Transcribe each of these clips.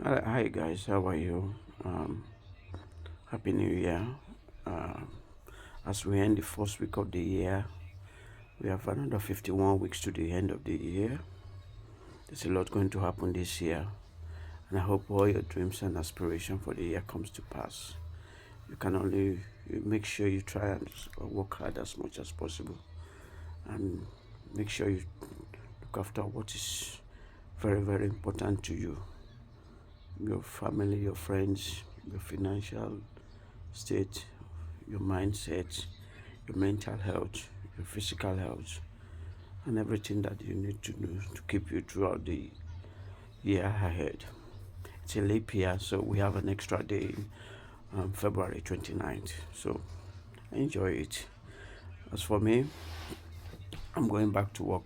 Hi guys, how are you? Um, Happy New Year. Uh, as we end the first week of the year, we have another 51 weeks to the end of the year. There's a lot going to happen this year, and I hope all your dreams and aspirations for the year comes to pass. You can only make sure you try and work hard as much as possible, and make sure you look after what is very, very important to you, your family, your friends, your financial state, your mindset, your mental health, your physical health, and everything that you need to do to keep you throughout the year ahead. It's a leap year, so we have an extra day, February 29th. So enjoy it. As for me, I'm going back to work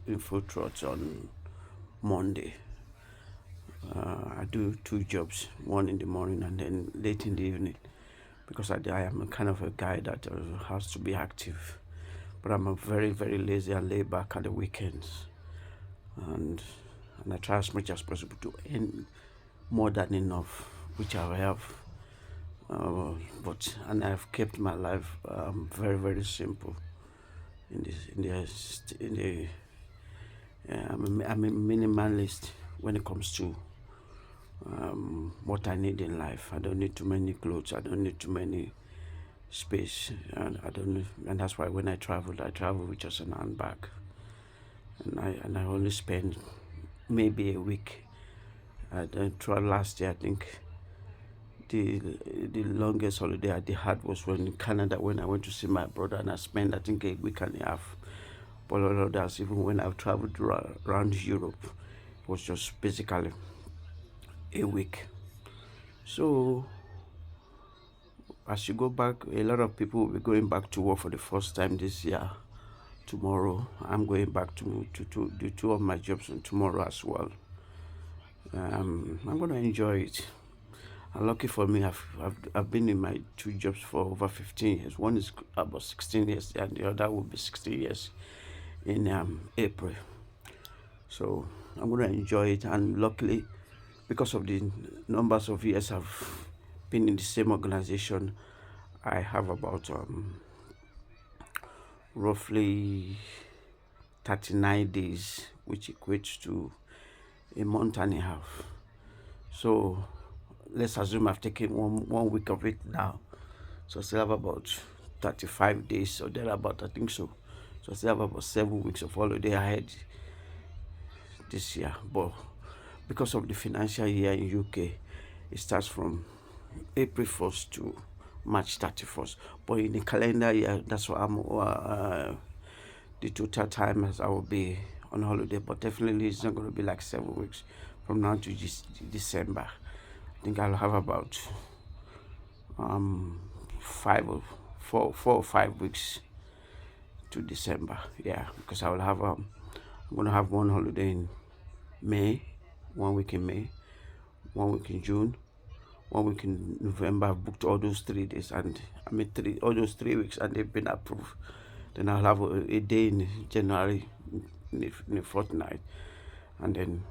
in food trucks on Monday. I do two jobs, one in the morning and then late in the evening, because I am a kind of a guy that has to be active. But I'm a very, very lazy and laid back at the weekends. And, and I try as much as possible to earn more than enough, which I have. And I've kept my life very, very simple. In the I'm a minimalist when it comes to what I need in life. I don't need too many clothes. I don't need too many space, and I don't know, and that's why when I travel with just an handbag, and I only spend maybe a week. I tried last year. I think the the longest holiday I had was when in Canada, when I went to see my brother, and I spent I think a week and a half. But all of that, even when I've traveled around Europe, it was just basically a week. So as you go back, a lot of people will be going back to work for the first time this year. Tomorrow, I'm going back to do two of my jobs on tomorrow as well. I'm going to enjoy it. And lucky for me, I've been in my two jobs for over 15 years. One is about 16 years, and the other will be 16 years in April. So I'm going to enjoy it. And luckily, because of the numbers of years I've been in the same organization, I have about roughly 39 days, which equates to a month and a half. So let's assume I've taken one week of it now. So I still have about 35 days or thereabout, I think so. So I still have about 7 weeks of holiday ahead this year. But because of the financial year in UK, it starts from April 1st to March 31st. But in the calendar year, that's what I'm the total time as I will be on holiday. But definitely it's not going to be like 7 weeks from now to December. I think I'll have about um 4 or 5 weeks to December. Yeah, because I will have I'm gonna have one holiday in May, 1 week in May, 1 week in June, 1 week in November. I've booked all those 3 days, and I mean all those 3 weeks, and they've been approved. Then I'll have a day in January, in a fortnight, and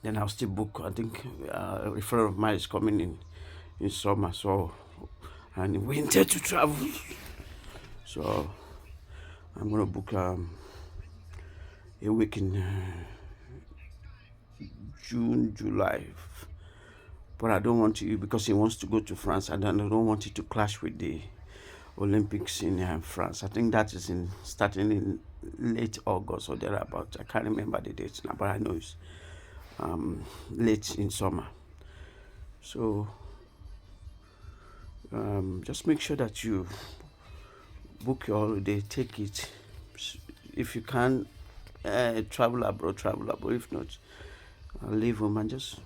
then I'll still book. I think a friend of mine is coming in summer, so and we intend to travel. So I'm gonna book a week in June, July. But I don't want to, because he wants to go to France, and I don't want it to clash with the Olympics in France. I think that is in starting in late August or thereabout. I can't remember the dates now, but I know it's late in summer. So just make sure that you book your holiday, take it. If you can travel abroad, travel abroad. If not, leave home and just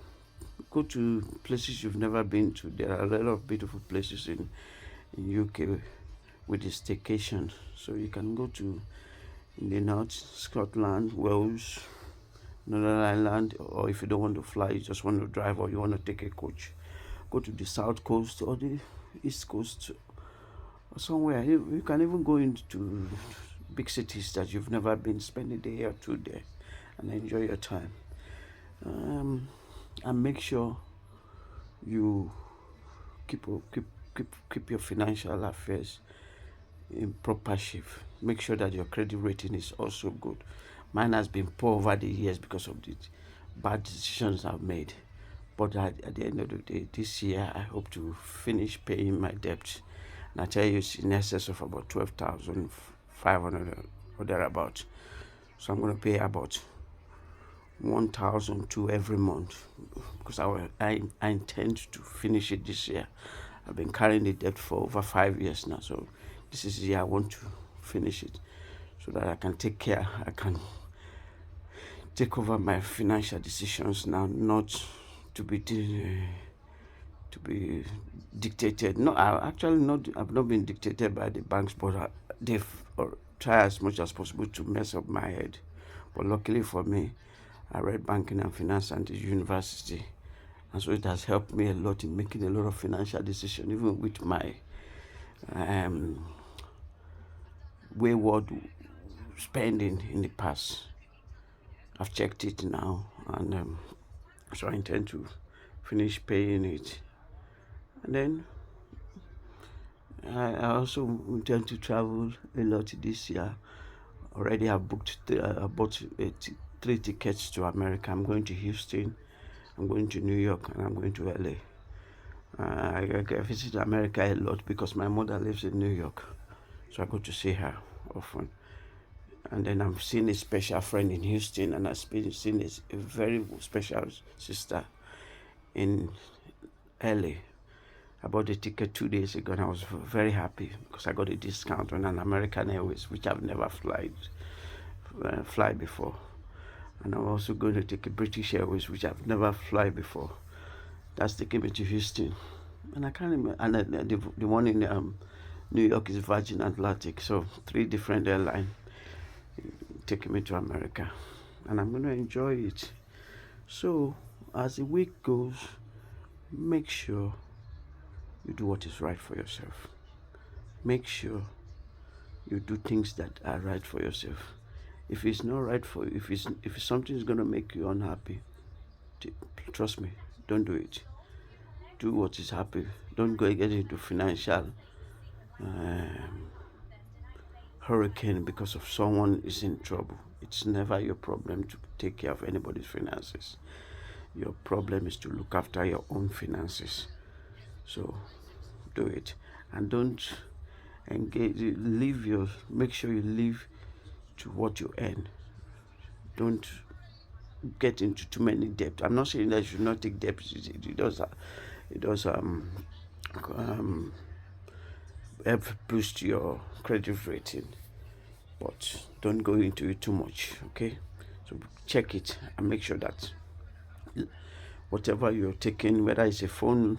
go to places you've never been to. There are a lot of beautiful places in UK with the staycation. So you can go to in the north, Scotland, Wales, Northern Ireland, or if you don't want to fly, you just want to drive or you want to take a coach, go to the south coast or the east coast or somewhere. You can even go into big cities that you've never been, spend a day or two there and enjoy your time. And and make sure you keep keep your financial affairs in proper shape. Make sure that your credit rating is also good. Mine has been poor over the years because of the bad decisions I've made. But at the end of the day, this year, I hope to finish paying my debt. And I tell you, it's in excess of about 12,500 or thereabouts. So I'm going to pay about 1,002 every month because I intend to finish it this year. I've been carrying the debt for over 5 years now. So this is the year I want to finish it so that I can take over my financial decisions now, not to be dictated. No, I've not been dictated by the banks, but they've tried as much as possible to mess up my head. But luckily for me, I read banking and finance at the university, and so it has helped me a lot in making a lot of financial decisions, even with my wayward spending in the past. I've checked it now, and so I intend to finish paying it. And then I also intend to travel a lot this year. Already I've bought 3 tickets to America. I'm going to Houston, I'm going to New York, and I'm going to LA. I visit America a lot because my mother lives in New York, so I go to see her often. And then I'm seeing a special friend in Houston, and I've been seeing a very special sister in LA. I bought the ticket 2 days ago, and I was very happy because I got a discount on an American Airways, which I've never fly before. And I'm also going to take a British Airways, which I've never fly before. That's taking me to Houston. And I can't remember. And the one in New York is Virgin Atlantic. So 3 different airlines taking me to America. And I'm going to enjoy it. So as the week goes, make sure you do what is right for yourself. Make sure you do things that are right for yourself. If it's not right for you, if something is going to make you unhappy, trust me, don't do it. Do what is happy. Don't go get into financial hurricane because of someone is in trouble. It's never your problem to take care of anybody's finances. Your problem is to look after your own finances. So do it, and don't make sure you live to what you earn. Don't get into too many debt. I'm not saying that you should not take debt. It does help boost your credit rating, but don't go into it too much. Okay, so check it and make sure that whatever you're taking, whether it's a phone,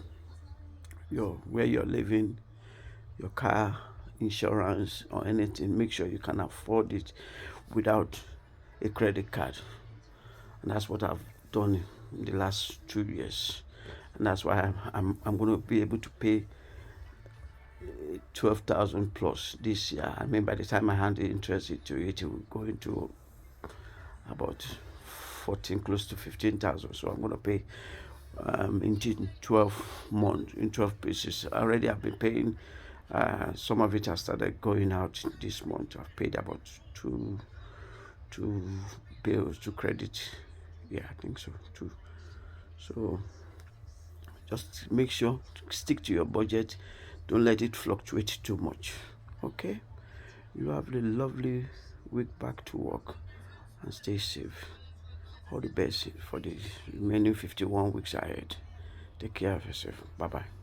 where you're living, your car insurance or anything, make sure you can afford it without a credit card. And that's what I've done in the last 2 years, and that's why I'm going to be able to pay 12,000 plus this year. I mean, by the time I hand the interest to it, it will go into about 14, close to 15,000. So I'm going to pay in 12 months, in 12 pieces. Already I've been paying. Some of it has started going out this month. I've paid about two bills, 2 credit. Yeah, I think so, 2. So just make sure to stick to your budget. Don't let it fluctuate too much. Okay? You have a lovely week back to work, and stay safe. All the best for the remaining 51 weeks ahead. Take care of yourself. Bye-bye.